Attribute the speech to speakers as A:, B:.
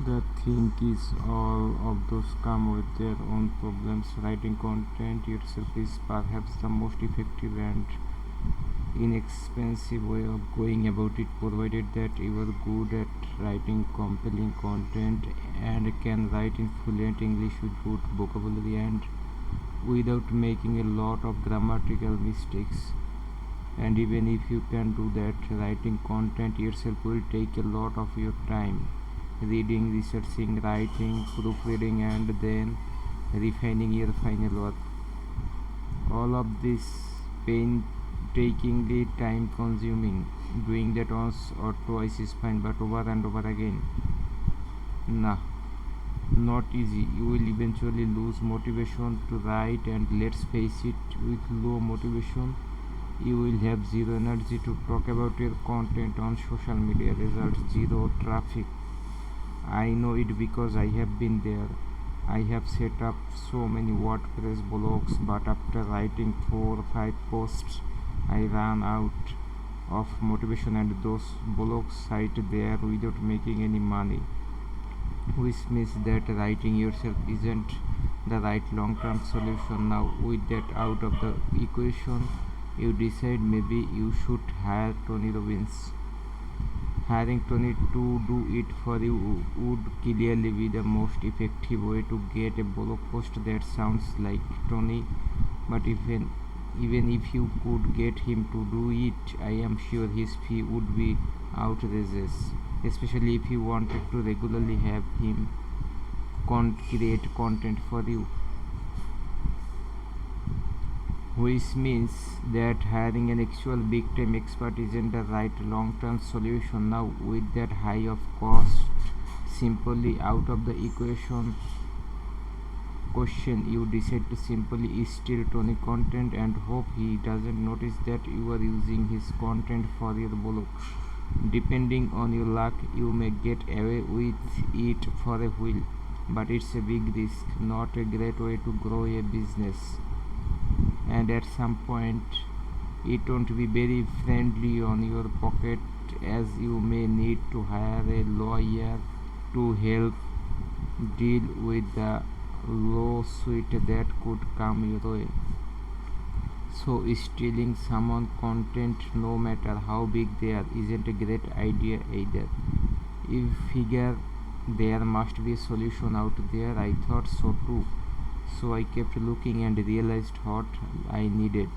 A: The thing is, all of those come with their own problems. Writing content itself is perhaps the most effective and inexpensive way of going about it, provided that you are good at writing compelling content and can write in fluent English with good vocabulary and without making a lot of grammatical mistakes. And even if you can do that, writing content itself will take a lot of your time. Reading, researching, writing, proofreading, and then refining your final work. All of this painstakingly time consuming. Doing that once or twice is fine, but over and over again, nah, not easy. You will eventually lose motivation to write, and let's face it, with low motivation, you will have zero energy to talk about your content on social media. Results zero traffic. I know it because I have been there. I have set up so many WordPress blogs, but after writing 4 or 5 posts, I ran out of motivation and those blogs sit there without making any money, which means that writing yourself isn't the right long-term solution. Now, with that out of the equation, you decide maybe you should hire Tony Robbins. Hiring Tony to do it for you would clearly be the most effective way to get a blog post that sounds like Tony, but even if you could get him to do it, I am sure his fee would be outrageous, especially if you wanted to regularly have him create content for you, which means that hiring an actual big time expert isn't the right long term solution. Now, with that high of cost simply out of the question, you decide to simply steal Tony content and hope he doesn't notice that you are using his content for your blog. Depending on your luck, you may get away with it for a while, but it's a big risk, not a great way to grow a business. And at some point, it won't be very friendly on your pocket, as you may need to hire a lawyer to help deal with the lawsuit that could come your way. So, stealing someone's content, no matter how big they are, isn't a great idea either. You figure there must be a solution out there. I thought so too. So I kept looking and realized what I needed.